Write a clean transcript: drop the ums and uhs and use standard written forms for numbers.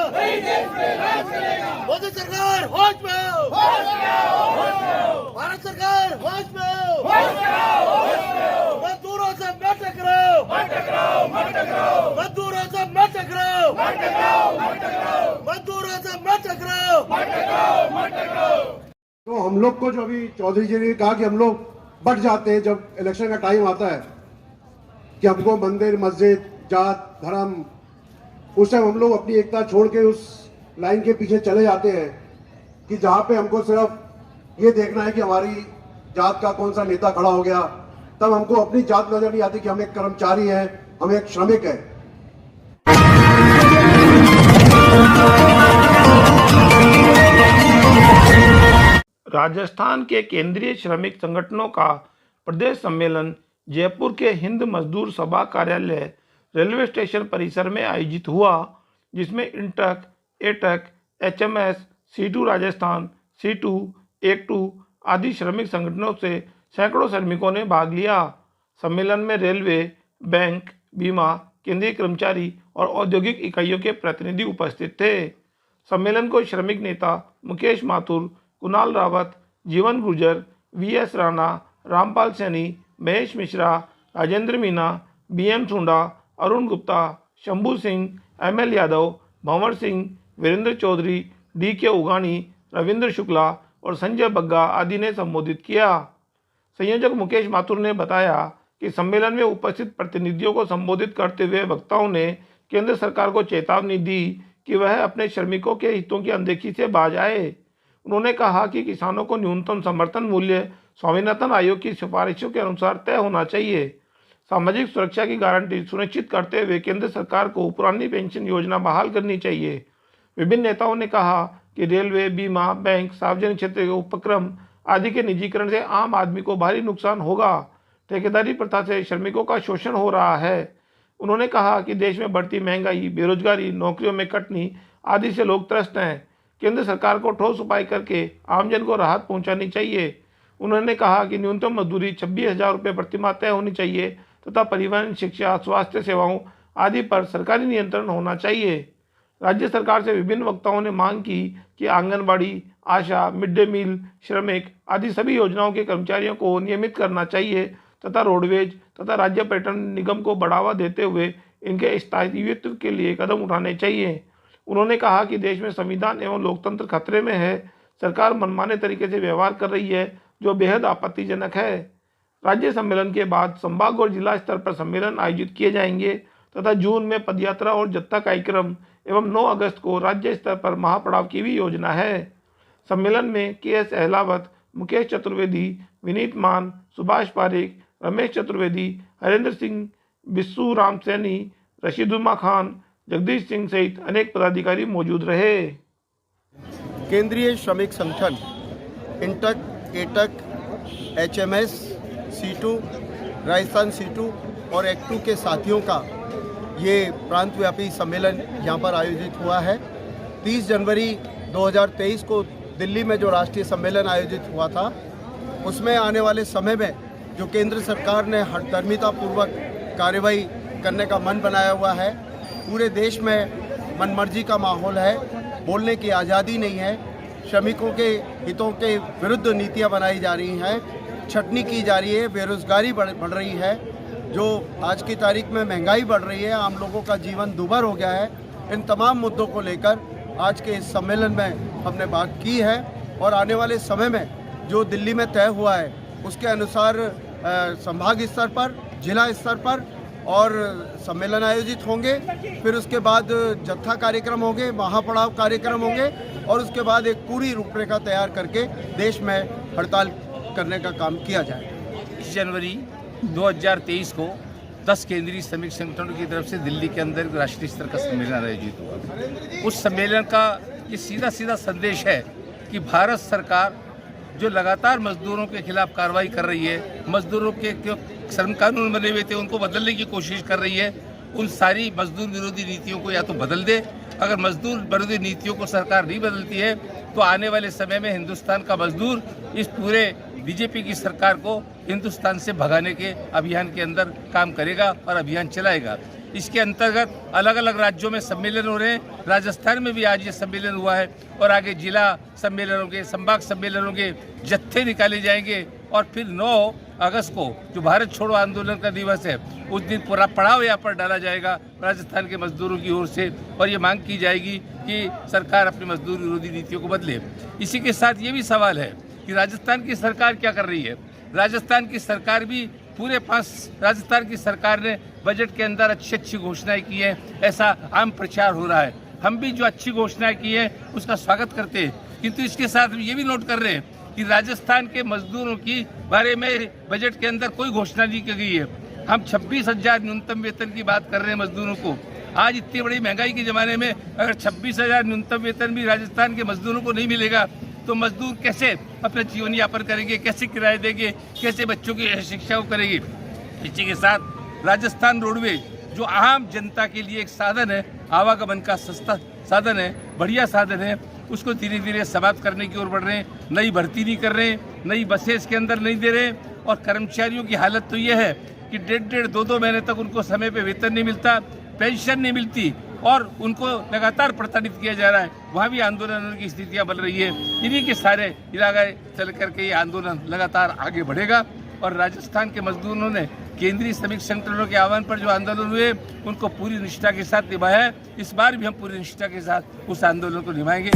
वही देश में राज करेगा। मोदी सरकार होश में आओ, भारत सरकार होश में आओ, मजदूरों से मत टकराओ, मजदूरों से मत टकराओ, मजदूरों से मत टकराओ। तो हम लोग को जो अभी चौधरी जी ने कहा कि हम लोग बट जाते हैं जब इलेक्शन का टाइम आता है कि हमको मंदिर मस्जिद जात धर्म, उस टाइम हम लोग अपनी एकता छोड़ के उस लाइन के पीछे चले जाते हैं कि जहां पे हमको सिर्फ ये देखना है कि हमारी जात का कौन सा नेता खड़ा हो गया। तब हमको अपनी जात नजर नहीं आती कि हम एक कर्मचारी हैं, हम एक श्रमिक हैं। राजस्थान के केंद्रीय श्रमिक संगठनों का प्रदेश सम्मेलन जयपुर के हिंद मजदूर सभा कार्यालय रेलवे स्टेशन परिसर में आयोजित हुआ, जिसमें INTUC, AITUC, HMS, C2 Rajasthan, C2, एक2 आदि श्रमिक संगठनों से सैकड़ों श्रमिकों ने भाग लिया। सम्मेलन में रेलवे, बैंक, बीमा, केंद्रीय कर्मचारी और औद्योगिक इकाइयों के प्रतिनिधि उपस्थित थे। सम्मेलन को श्रमिक नेता मुकेश माथुर, कुणाल रावत, जीवन गुर्जर, VS राणा, रामपाल सैनी, महेश मिश्रा, राजेंद्र मीना, BM सुंडा, अरुण गुप्ता, शंभू सिंह, ML यादव, भंवर सिंह, वीरेंद्र चौधरी, DK उगानी, रविंद्र शुक्ला और संजय बग्गा आदि ने संबोधित किया। संयोजक मुकेश माथुर ने बताया कि सम्मेलन में उपस्थित प्रतिनिधियों को संबोधित करते हुए वक्ताओं ने केंद्र सरकार को चेतावनी दी कि वह अपने श्रमिकों के हितों की अनदेखी से बाज आए। उन्होंने कहा कि किसानों को न्यूनतम समर्थन मूल्य स्वामीनाथन आयोग की सिफारिशों के अनुसार तय होना चाहिए। सामाजिक सुरक्षा की गारंटी सुनिश्चित करते हुए केंद्र सरकार को पुरानी पेंशन योजना बहाल करनी चाहिए। विभिन्न नेताओं ने कहा कि रेलवे, बीमा, बैंक, सार्वजनिक क्षेत्र के उपक्रम आदि के निजीकरण से आम आदमी को भारी नुकसान होगा। ठेकेदारी प्रथा से श्रमिकों का शोषण हो रहा है। उन्होंने कहा कि देश में बढ़ती महंगाई, बेरोजगारी, नौकरियों में कटनी आदि से लोग त्रस्त हैं। केंद्र सरकार को ठोस उपाय करके आमजन को राहत पहुंचानी चाहिए। उन्होंने कहा कि न्यूनतम मजदूरी 26,000 रुपये प्रतिमाह तय होनी चाहिए तथा परिवहन, शिक्षा, स्वास्थ्य सेवाओं आदि पर सरकारी नियंत्रण होना चाहिए। राज्य सरकार से विभिन्न वक्ताओं ने मांग की कि आंगनबाड़ी, आशा, मिड डे मील, श्रमिक आदि सभी योजनाओं के कर्मचारियों को नियमित करना चाहिए तथा रोडवेज तथा राज्य पर्यटन निगम को बढ़ावा देते हुए इनके स्थायित्व के लिए कदम उठाने चाहिए। उन्होंने कहा कि देश में संविधान एवं लोकतंत्र खतरे में है। सरकार मनमाने तरीके से व्यवहार कर रही है, जो बेहद आपत्तिजनक है। राज्य सम्मेलन के बाद संभाग और जिला स्तर पर सम्मेलन आयोजित किए जाएंगे तथा जून में पदयात्रा और जत्था कार्यक्रम एवं 9 अगस्त को राज्य स्तर पर महापड़ाव की भी योजना है। सम्मेलन में KS अहलावत, मुकेश चतुर्वेदी, विनीत मान, सुभाष पारेख, रमेश चतुर्वेदी, हरेंद्र सिंह, बिस्सू राम सैनी, रशीदुल्ला खान, जगदीश सिंह सहित अनेक पदाधिकारी मौजूद रहे। केंद्रीय श्रमिक संगठन INTUC, AITUC, HMS, C2, Rajasthan C2 और एक2 के साथियों का ये प्रांतव्यापी सम्मेलन यहाँ पर आयोजित हुआ है। 30 जनवरी 2023 को दिल्ली में जो राष्ट्रीय सम्मेलन आयोजित हुआ था, उसमें आने वाले समय में जो केंद्र सरकार ने हठधर्मितापूर्वक कार्रवाई करने का मन बनाया हुआ है, पूरे देश में मनमर्जी का माहौल है, बोलने की आज़ादी नहीं है, श्रमिकों के हितों के विरुद्ध नीतियां बनाई जा रही हैं, छटनी की जा रही है, बेरोजगारी बढ़ रही है, जो आज की तारीख में महंगाई बढ़ रही है, आम लोगों का जीवन दुभर हो गया है। इन तमाम मुद्दों को लेकर आज के इस सम्मेलन में हमने बात की है और आने वाले समय में जो दिल्ली में तय हुआ है उसके अनुसार संभाग स्तर पर, जिला स्तर पर और सम्मेलन आयोजित होंगे। फिर उसके बाद जत्था कार्यक्रम होंगे, महापड़ाव कार्यक्रम होंगे और उसके बाद एक पूरी रूपरेखा तैयार करके देश में हड़ताल करने का काम किया जाए। 20 जनवरी 2023 को 10 केंद्रीय श्रमिक संगठनों की तरफ से दिल्ली के अंदर राष्ट्रीय स्तर का सम्मेलन आयोजित हुआ। उस सम्मेलन का ये सीधा संदेश है कि भारत सरकार जो लगातार मजदूरों के खिलाफ कार्रवाई कर रही है, मजदूरों के जो श्रम कानून बने हुए थे उनको बदलने की कोशिश कर रही है, उन सारी मजदूर विरोधी नीतियों को या तो बदल दे। अगर मजदूर विरोधी नीतियों को सरकार नहीं बदलती है तो आने वाले समय में हिंदुस्तान का मजदूर इस पूरे बीजेपी की सरकार को हिंदुस्तान से भगाने के अभियान के अंदर काम करेगा और अभियान चलाएगा। इसके अंतर्गत अलग अलग राज्यों में सम्मेलन हो रहे हैं। राजस्थान में भी आज ये सम्मेलन हुआ है और आगे जिला सम्मेलनों के, संभाग सम्मेलनों के जत्थे निकाले जाएंगे और फिर 9 अगस्त को जो भारत छोड़ो आंदोलन का दिवस है उस दिन पूरा पड़ाव यहाँ पर डाला जाएगा राजस्थान के मजदूरों की ओर से और ये मांग की जाएगी कि सरकार अपनी मजदूर विरोधी नीतियों को बदले। इसी के साथ ये भी सवाल है कि राजस्थान की सरकार क्या कर रही है। राजस्थान की सरकार भी राजस्थान की सरकार ने बजट के अंदर अच्छी घोषणाएं की हैं, ऐसा आम प्रचार हो रहा है। हम भी जो अच्छी घोषणाएं की हैं उसका स्वागत करते हैं, किंतु इसके साथ ये भी नोट कर रहे हैं कि राजस्थान के मजदूरों की बारे में बजट के अंदर कोई घोषणा नहीं की गई है। हम 26,000 न्यूनतम वेतन की बात कर रहे हैं मजदूरों को। आज इतनी बड़ी महंगाई के ज़माने में अगर 26,000 न्यूनतम वेतन भी राजस्थान के मजदूरों को नहीं मिलेगा तो मजदूर कैसे अपना जीवन यापन करेंगे, कैसे किराए देंगे, कैसे बच्चों की शिक्षा को करेंगे। इसी के साथ राजस्थान रोडवेज जो आम जनता के लिए एक साधन है, आवागमन का सस्ता साधन है, बढ़िया साधन है, उसको धीरे धीरे समाप्त करने की ओर बढ़ रहे हैं। नई भर्ती नहीं कर रहे हैं, नई बसें इसके अंदर नहीं दे रहे हैं और कर्मचारियों की हालत तो ये है कि 1.5 2 महीने तक उनको समय पे वेतन नहीं मिलता, पेंशन नहीं मिलती और उनको लगातार प्रताड़ित किया जा रहा है। वहाँ भी आंदोलन की स्थितियाँ बन रही है। इन्हीं के सारे इलाके चल करके ये आंदोलन लगातार आगे बढ़ेगा और राजस्थान के मजदूरों ने केंद्रीय श्रमिक संगठनों के आह्वान पर जो आंदोलन हुए उनको पूरी निष्ठा के साथ निभाया है। इस बार भी हम पूरी निष्ठा के साथ उस आंदोलन को निभाएंगे।